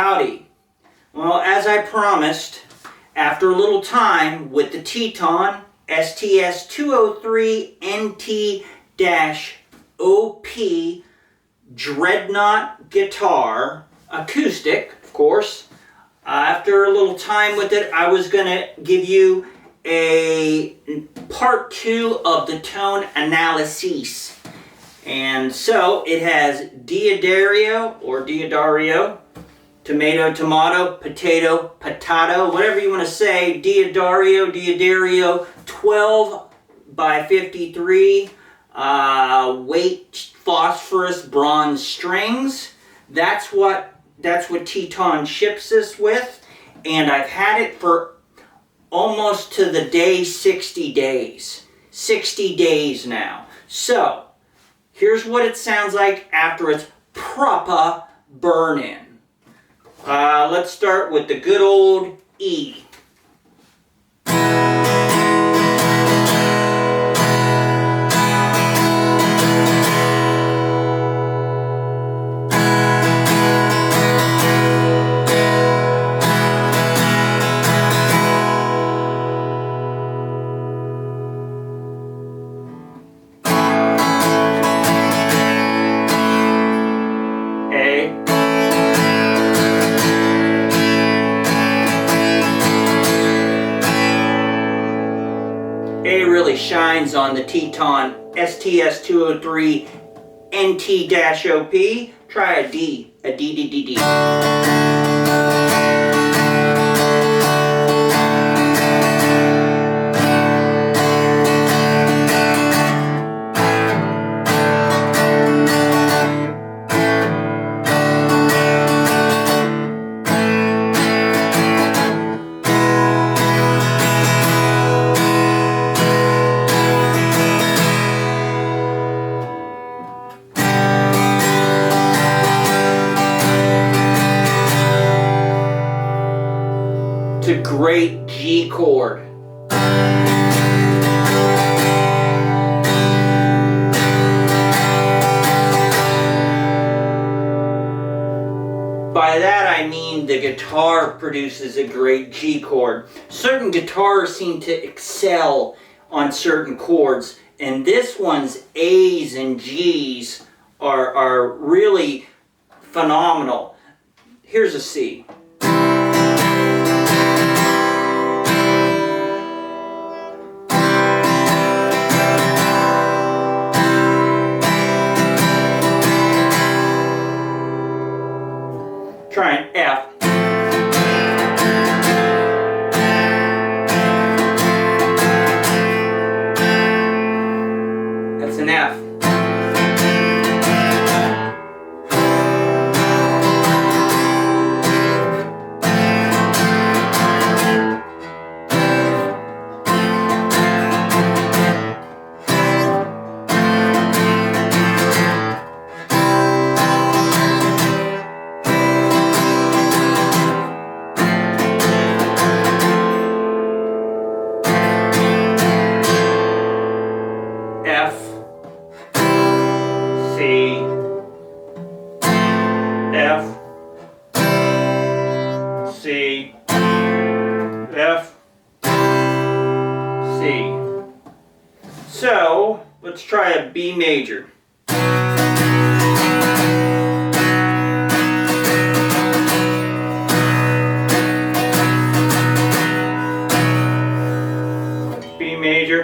Howdy. Well, as I promised, after a little time with the Teton STS203NT-OP Dreadnought guitar, acoustic, of course. After a little time with it, I was going to give you a part 2 of the tone analysis. And so it has Diodario or Diodario, tomato, tomato, potato, potato, whatever you want to say. Diodario, 12 by 53, weight phosphorus bronze strings. That's what Teton ships us with, and I've had it for almost to the day 60 days. 60 days now. So, here's what it sounds like after it's proper burn-in. Let's start with the good old E. A really shines on the Teton STS203NT-OP. Try a D, a D, D, D, D. It's a great G chord. By that I mean the guitar produces a great G chord. Certain guitars seem to excel on certain chords, and this one's A's and G's are really phenomenal. Here's a C. Try an F. That's an F. F, C, F, C, F, C. So, let's try a B major. B major.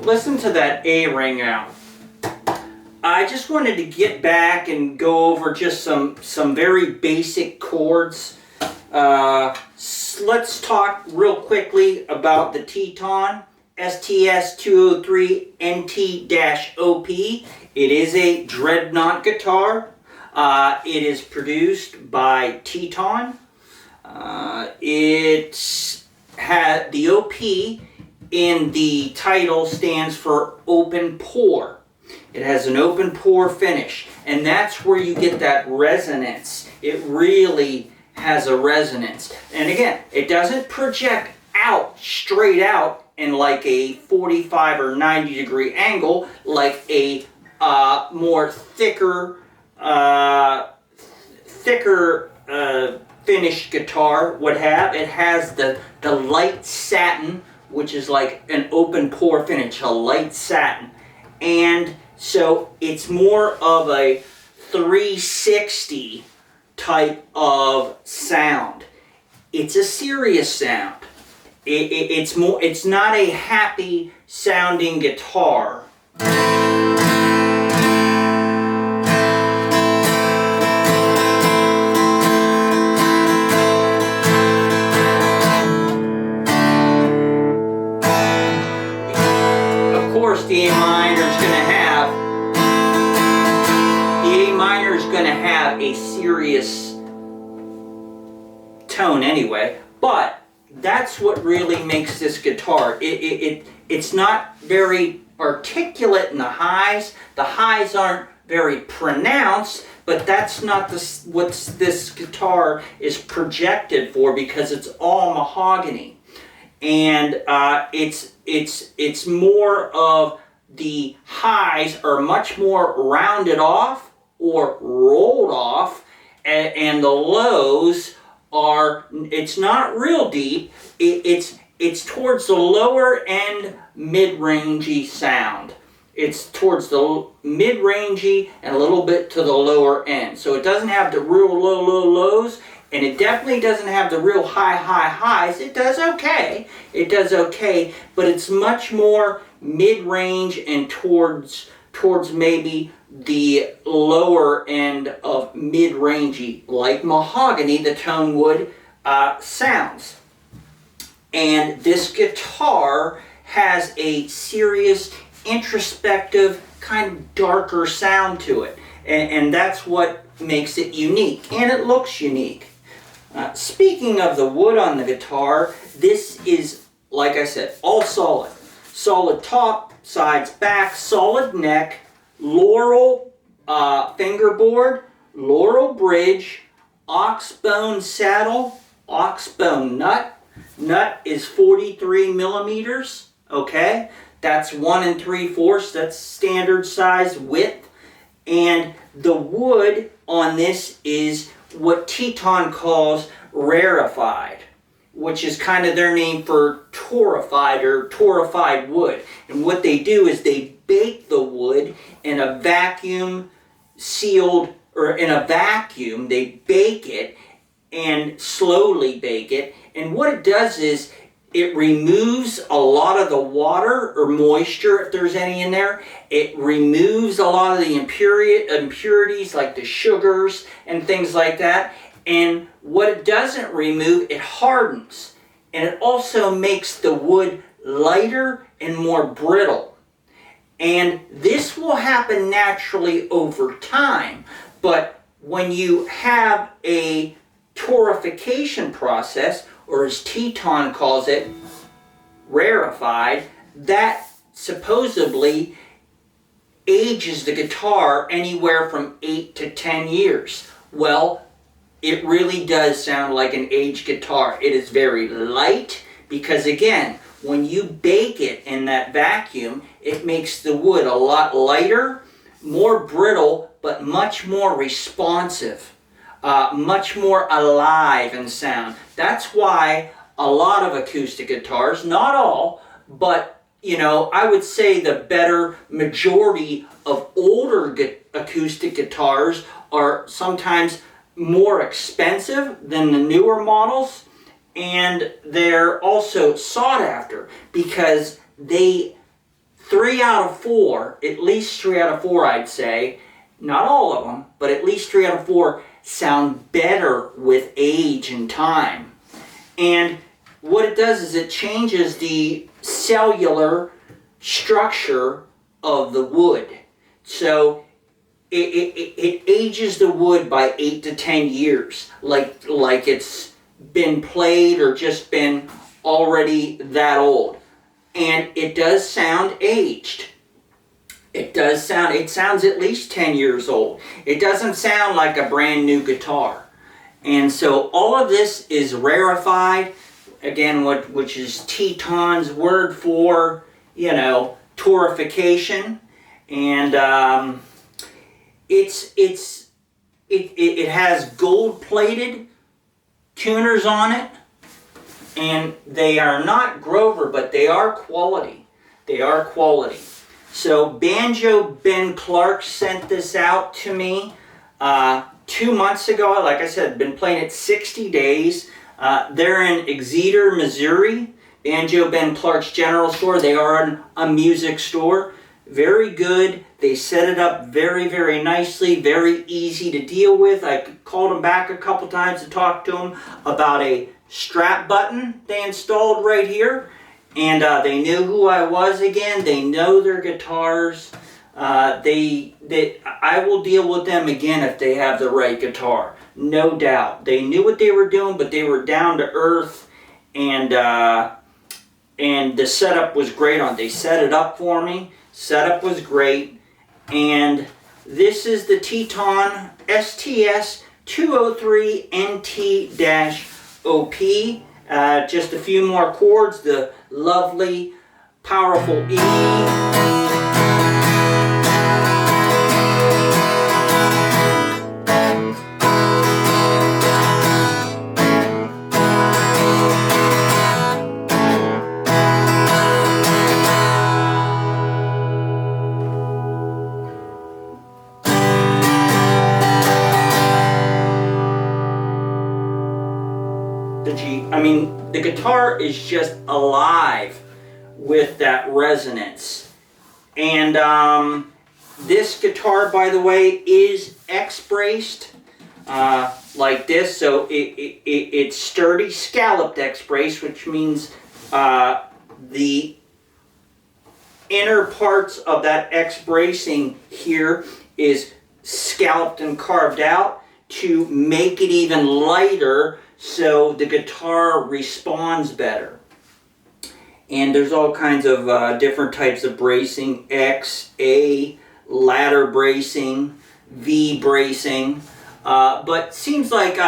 listen to that A ring out. I just wanted to get back and go over just some very basic chords. Let's talk real quickly about the Teton STS203NT-OP. It is a Dreadnought guitar. It is produced by Teton. It had the OP in the title stands for open pour. It has an open pour finish, and that's where you get that resonance. It really has a resonance. And again, it doesn't project out, straight out in like a 45 or 90 degree angle like a more thicker finished guitar would have. It has the light satin, which is like an open pour finish, a light satin. And so it's more of a 360 type of sound. It's a serious sound. It's not a happy sounding guitar. Of course, the A minor is going to have a serious tone anyway, but that's what really makes this guitar. It's not very articulate in the highs. The highs aren't very pronounced, but that's not what this guitar is projected for, because it's all mahogany. And it's more of the highs are much more rounded off or rolled off, and the lows are, it's not real deep. It's towards the lower end mid-rangey sound. It's towards the mid-rangey and a little bit to the lower end. So it doesn't have the real low lows, and it definitely doesn't have the real high highs. It does okay. It does okay, but it's much more mid-range and towards maybe the lower end of mid-rangey, like mahogany, the tone wood sounds. And this guitar has a serious, introspective, kind of darker sound to it. And that's what makes it unique. And it looks unique. Speaking of the wood on the guitar, this is, like I said, all solid. Solid top, sides, back, solid neck, laurel fingerboard, laurel bridge, oxbone saddle, oxbone nut. Nut is 43 millimeters, okay? That's 1 3/4, that's standard size width. And the wood on this is what Teton calls rarefied, which is kind of their name for torrefied wood. And what they do is they bake the wood in a vacuum sealed, or in a vacuum, they bake it and slowly bake it. And what it does is it removes a lot of the water or moisture, if there's any in there. It removes a lot of the impurities like the sugars and things like that. And what it doesn't remove, it hardens. And it also makes the wood lighter and more brittle. And this will happen naturally over time. But when you have a torrefication process, or as Teton calls it, rarefied, that supposedly ages the guitar anywhere from 8 to 10 years. Well, it really does sound like an aged guitar. It is very light because, again, when you bake it in that vacuum, it makes the wood a lot lighter, more brittle, but much more responsive, much more alive in sound. That's why a lot of acoustic guitars, not all, but I would say the better majority of older acoustic guitars are sometimes more expensive than the newer models, and they're also sought after because they 3 out of 4, at least 3 out of 4 I'd say, not all of them, but at least 3 out of 4 sound better with age and time. And what it does is it changes the cellular structure of the wood. So it ages the wood by 8 to 10 years, like it's been played or just been already that old. And it does sound aged. It sounds at least 10 years old. It doesn't sound like a brand new guitar. And so all of this is rarefied, again, which is Teton's word for, you know, torrefication. And it has gold-plated tuners on it, and they are not Grover, but they are quality. They are quality. So Banjo Ben Clark sent this out to me 2 months ago. Like I said, been playing it 60 days. They're in Exeter, Missouri. Banjo Ben Clark's General Store. They are a music store. Very good. They set it up very, very nicely. Very easy to deal with. I called them back a couple times to talk to them about a strap button they installed right here. And they knew who I was again. They know their guitars. I will deal with them again if they have the right guitar. No doubt. They knew what they were doing, but they were down to earth. And the setup was great on it. They set it up for me. Setup was great. And this is the Teton STS203NT-OP. Just a few more chords. The lovely, powerful E. The G. I mean, the guitar is just alive with that resonance. And this guitar, by the way, is X-braced like this. So it's sturdy, scalloped X-brace, which means the inner parts of that X-bracing here is scalloped and carved out to make it even lighter, so the guitar responds better. And there's all kinds of different types of bracing: X, A, ladder bracing, V bracing. But seems like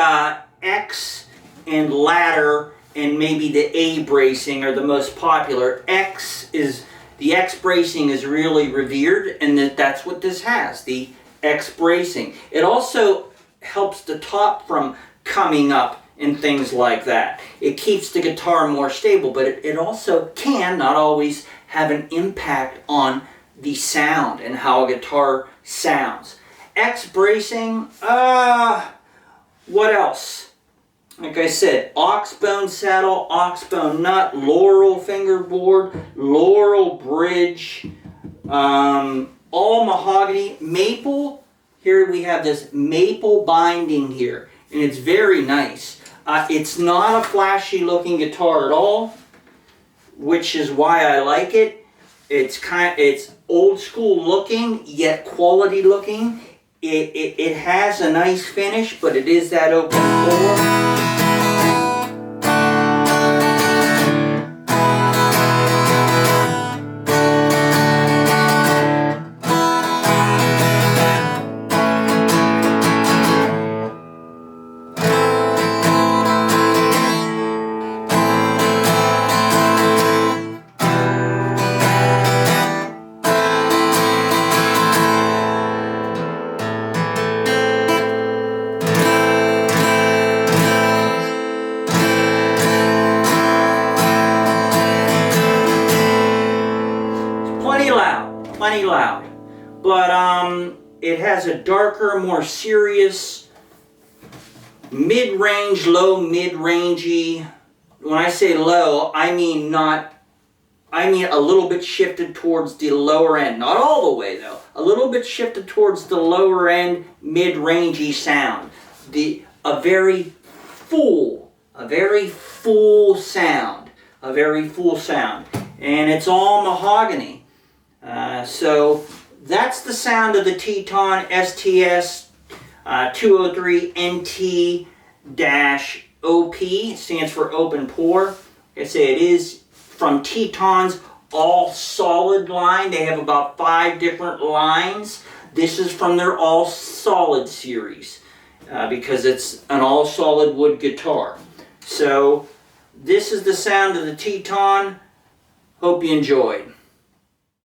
X and ladder and maybe the A bracing are the most popular. The X bracing is really revered, and that's what this has, the X bracing. It also helps the top from coming up and things like that. It keeps the guitar more stable, but it also can, not always, have an impact on the sound and how a guitar sounds. X bracing, what else? Like I said, oxbone saddle, oxbone nut, laurel fingerboard, laurel bridge, all mahogany, maple. Here we have this maple binding here, and it's very nice. It's not a flashy looking guitar at all, which is why I like it. It's old school looking, yet quality looking. It has a nice finish, but it is that open floor. Plenty loud, but it has a darker, more serious, mid-range, low mid-rangey. When I say low, I mean not I mean a little bit shifted towards the lower end. Not all the way though. A little bit shifted towards the lower end, mid-rangey sound. A very full sound. A very full sound. And it's all mahogany. So that's the sound of the Teton STS203NT-OP. It stands for open pore. Like I say, it is from Teton's all solid line. They have about 5 different lines. This is from their all solid series because it's an all solid wood guitar. So this is the sound of the Teton. Hope you enjoyed.